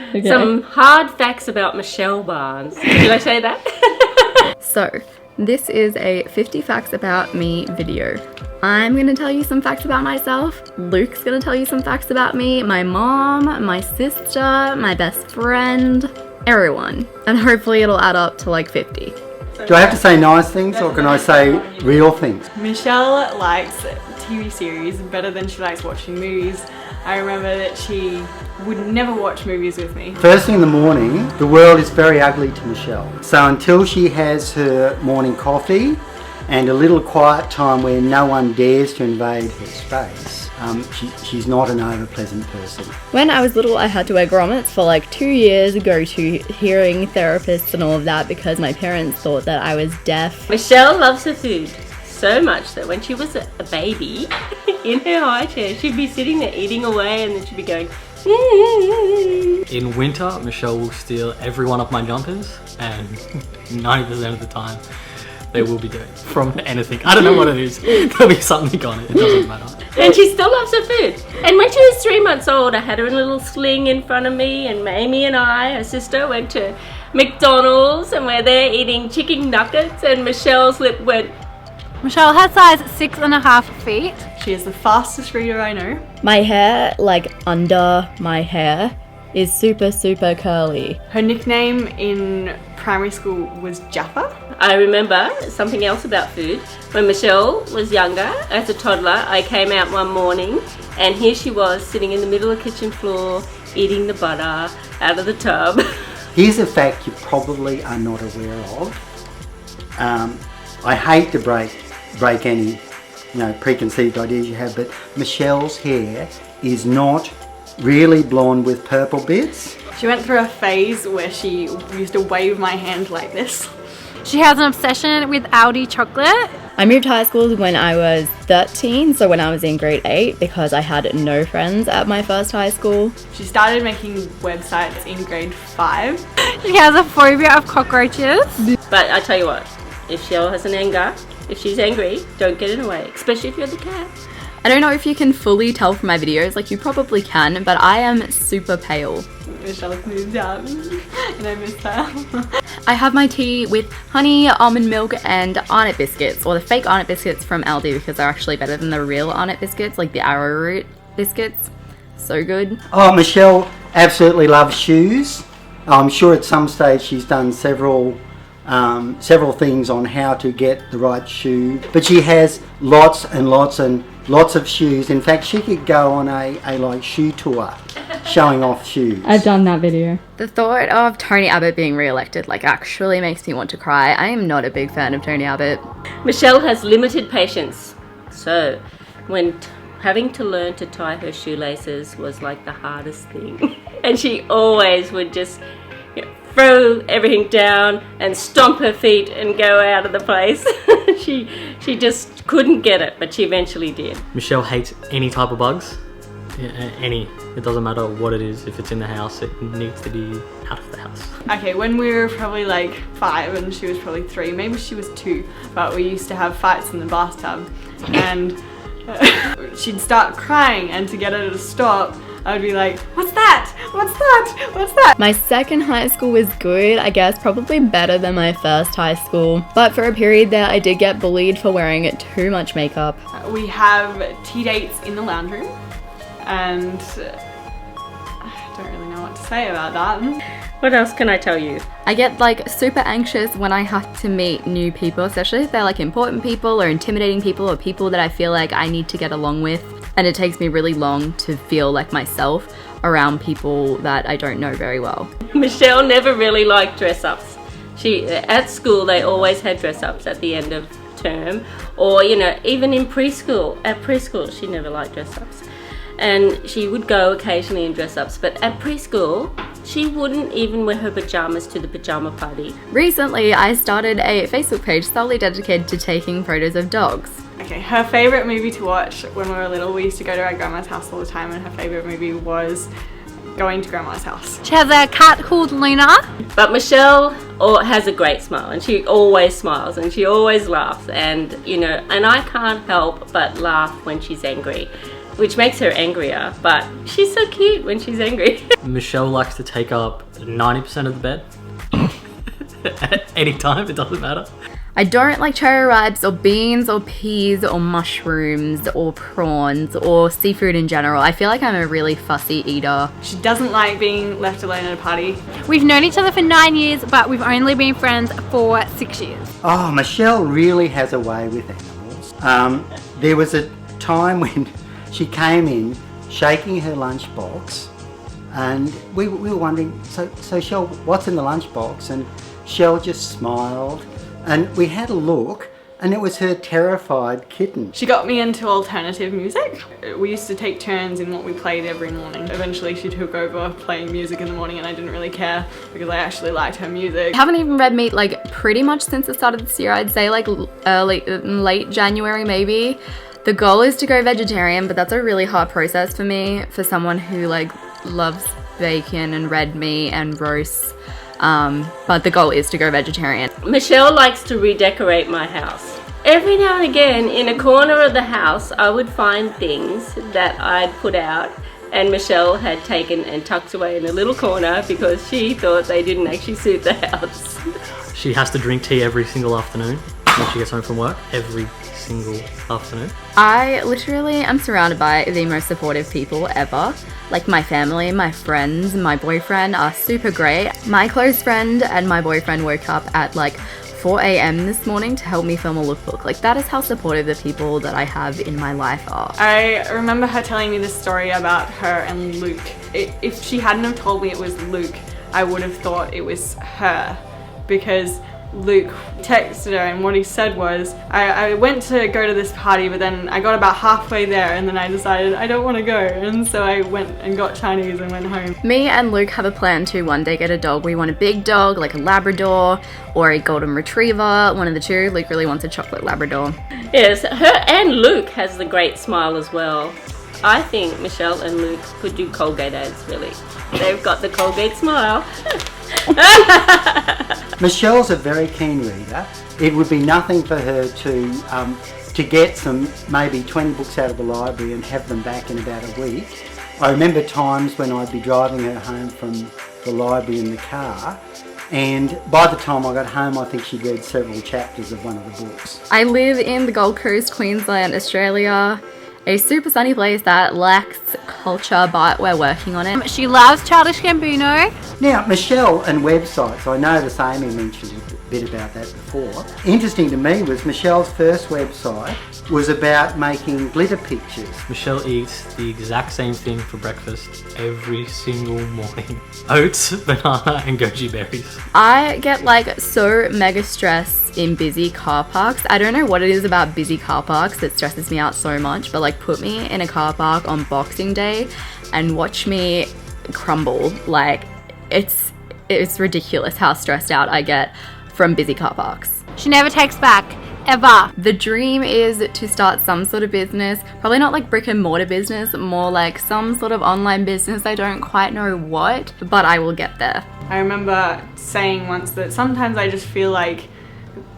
Okay. Some hard facts about Michelle Barnes. Did I say that? So, this is a 50 facts about me video. I'm gonna tell you some facts about myself. Luke's gonna tell you some facts about me, my mom, my sister, my best friend, everyone. And hopefully it'll add up to like 50. Do I have to say nice things or can I say real things? Michelle likes TV series better than she likes watching movies. I remember that she would never watch movies with me. First thing in the morning, the world is very ugly to Michelle. So until she has her morning coffee and a little quiet time where no one dares to invade her space, she's not an over-pleasant person. When I was little, I had to wear grommets for like 2 years, go to hearing therapists and all of that because my parents thought that I was deaf. Michelle loves her food so much that when she was a baby in her high chair, she'd be sitting there eating away and then she'd be going, In winter, Michelle will steal every one of my jumpers, and 90% of the time they will be dirty from anything. I don't know what it is. There'll be something on it. It doesn't matter. and she still loves her food. And when she was 3 months old, I had her in a little sling in front of me, and Mamie and I, her sister, went to McDonald's and we're there eating chicken nuggets, and Michelle's lip went. Michelle has size 6.5 feet. She is the fastest reader I know. My hair, like under my hair, is super, super curly. Her nickname in primary school was Jaffa. I remember something else about food. When Michelle was younger, as a toddler, I came out one morning and here she was sitting in the middle of the kitchen floor eating the butter out of the tub. Here's a fact you probably are not aware of. I hate to break any preconceived ideas you have, but Michelle's hair is not really blonde with purple bits. She went through a phase where she used to wave my hand like this. She has an obsession with Aldi chocolate. I moved high schools when I was 13, so when I was in grade 8, because I had no friends at my first high school. She started making websites in grade 5. She has a phobia of cockroaches. But I tell you what, if Michelle has an anger, if she's angry, don't get in the way, especially if you're the cat. I don't know if you can fully tell from my videos, like you probably can, but I am super pale. Michelle's moved out and I miss her. I have my tea with honey, almond milk, and Arnott biscuits, or the fake Arnott biscuits from Aldi because they're actually better than the real Arnott biscuits, like the arrowroot biscuits. So good. Oh, Michelle absolutely loves shoes. I'm sure at some stage she's done several things on how to get the right shoe, but she has lots and lots of shoes. In fact, she could go on a like shoe tour showing off shoes. I've done that video. The thought of Tony Abbott being re-elected actually makes me want to cry. I am not a big fan of Tony Abbott. Michelle has limited patience, so when having to learn to tie her shoelaces was like the hardest thing. And she always would just throw everything down and stomp her feet and go out of the place. she just couldn't get it, but she eventually did. Michelle hates any type of bugs. Any. It doesn't matter what it is. If it's in the house, it needs to be out of the house. Okay, when we were probably like 5 and she was probably 3, maybe she was 2, but we used to have fights in the bathtub and she'd start crying, and to get her to stop, I'd be like, what's that? What's that? What's that? My second high school was good, I guess probably better than my first high school. But for a period there, I did get bullied for wearing too much makeup. We have tea dates in the lounge room, and I don't really know what to say about that. What else can I tell you? I get super anxious when I have to meet new people, especially if they're important people or intimidating people or people that I feel like I need to get along with. And it takes me really long to feel like myself around people that I don't know very well. Michelle never really liked dress-ups. At school they always had dress-ups at the end of term, or even in preschool. At preschool she never liked dress-ups, and she would go occasionally in dress-ups, but at preschool she wouldn't even wear her pajamas to the pajama party. Recently I started a Facebook page solely dedicated to taking photos of dogs. Okay, her favourite movie to watch when we were little, we used to go to our grandma's house all the time, and her favourite movie was going to grandma's house. She has a cat called Luna. But Michelle has a great smile, and she always smiles and she always laughs, and and I can't help but laugh when she's angry. which makes her angrier, but she's so cute when she's angry. Michelle likes to take up 90% of the bed. At any time, it doesn't matter. I don't like cherry ribes or beans or peas or mushrooms or prawns or seafood in general. I feel like I'm a really fussy eater. She doesn't like being left alone at a party. We've known each other for 9 years, but we've only been friends for 6 years. Oh, Michelle really has a way with animals. There was a time when she came in shaking her lunchbox, and we were wondering, so Shell, what's in the lunchbox? And Shell just smiled, and we had a look, and it was her terrified kitten. She got me into alternative music. We used to take turns in what we played every morning. Eventually she took over playing music in the morning, and I didn't really care because I actually liked her music. I haven't even read meat like pretty much since the start of this year. I'd say like late January maybe. The goal is to go vegetarian, but that's a really hard process for me, for someone who like loves bacon and red meat and roasts. But the goal is to go vegetarian. Michelle likes to redecorate my house. Every now and again, in a corner of the house, I would find things that I'd put out and Michelle had taken and tucked away in a little corner because she thought they didn't actually suit the house. She has to drink tea every single afternoon when she gets home from work. Every single afternoon. I literally am surrounded by the most supportive people ever. Like my family, my friends, my boyfriend are super great. My close friend and my boyfriend woke up at like 4 a.m. this morning to help me film a lookbook. Like that is how supportive the people that I have in my life are. I remember her telling me this story about her and Luke. If she hadn't have told me it was Luke, I would have thought it was her, because Luke texted her and what he said was, I went to go to this party, but then I got about halfway there and then I decided I don't want to go, and so I went and got Chinese and went home. Me and Luke have a plan to one day get a dog. We want a big dog like a Labrador or a Golden Retriever, one of the two. Luke really wants a chocolate Labrador. Yes, her and Luke has the great smile as well. I think Michelle and Luke could do Colgate ads, really. They've got the Colgate smile. Michelle's a very keen reader. It would be nothing for her to get some maybe 20 books out of the library and have them back in about a week. I remember times when I'd be driving her home from the library in the car, and by the time I got home I think she'd read several chapters of one of the books. I live in the Gold Coast, Queensland, Australia. A super sunny place that lacks culture, but we're working on it. She loves Childish Gambino. Now, Michelle and websites, I noticed Amy mentioned a bit about that before. Interesting to me was Michelle's first website was about making glitter pictures. Michelle eats the exact same thing for breakfast every single morning. Oats, banana and goji berries. I get like so mega stressed in busy car parks. I don't know what it is about busy car parks that stresses me out so much, but like put me in a car park on Boxing Day and watch me crumble. Like it's ridiculous how stressed out I get from busy car parks. She never takes back. Ever. The dream is to start some sort of business, probably not like brick and mortar business, more like some sort of online business. I don't quite know what, but I will get there. I remember saying once that sometimes I just feel like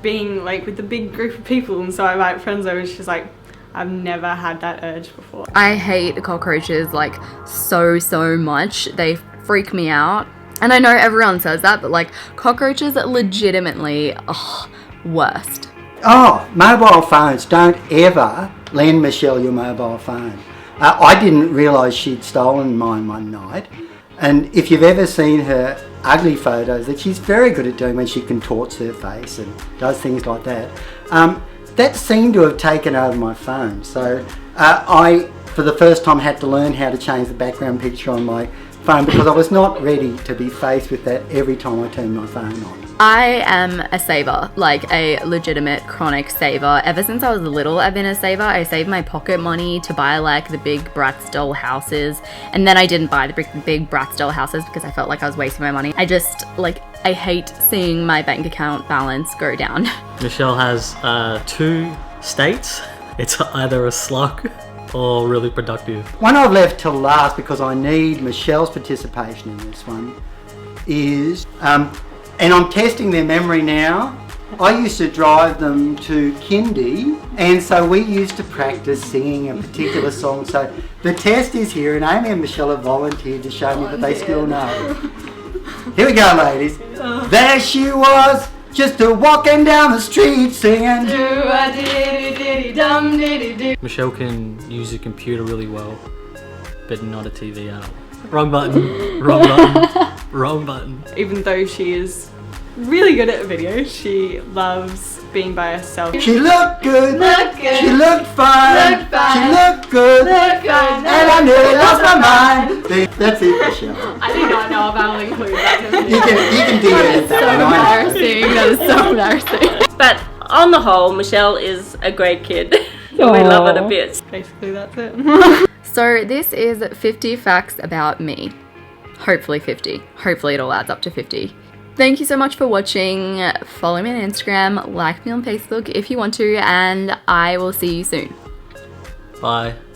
being like with a big group of people, and so I invite friends over. She's like, I've never had that urge before. I hate cockroaches like so much. They freak me out. And I know everyone says that, but like cockroaches are legitimately worst. Oh, mobile phones. Don't ever lend Michelle your mobile phone. I didn't realise she'd stolen mine one night. And if you've ever seen her ugly photos that she's very good at doing when she contorts her face and does things like that, that seemed to have taken over my phone. So I, for the first time, had to learn how to change the background picture on my phone because I was not ready to be faced with that every time I turned my phone on. I am a saver, like a legitimate chronic saver. Ever since I was little, I've been a saver. I saved my pocket money to buy like the big Bratz doll houses, and then I didn't buy the big Bratz doll houses because I felt like I was wasting my money. I hate seeing my bank account balance go down. Michelle has 2 states. It's either a slug or really productive. One I've left till last because I need Michelle's participation in this one is, and I'm testing their memory now, I used to drive them to kindy, and so we used to practice singing a particular song. So the test is here, and Amy and Michelle have volunteered to show me that they still know. Here we go, ladies. There she was, just a walking down the street singing. Michelle can use a computer really well, but not a TV at all. Wrong button, wrong button, wrong button. Even though she is really good at video, she loves being by herself. She looked good, she looked fine, she looked good, and I nearly lost my mind. That's it, Michelle. I did not know if I'll include that. You can de-edit that one. I know. Embarrassing. That is so embarrassing. But on the whole, Michelle is a great kid. We love it a bit. Basically, that's it. So this is 50 facts about me. Hopefully 50. Hopefully it all adds up to 50. Thank you so much for watching. Follow me on Instagram, like me on Facebook if you want to, and I will see you soon. Bye.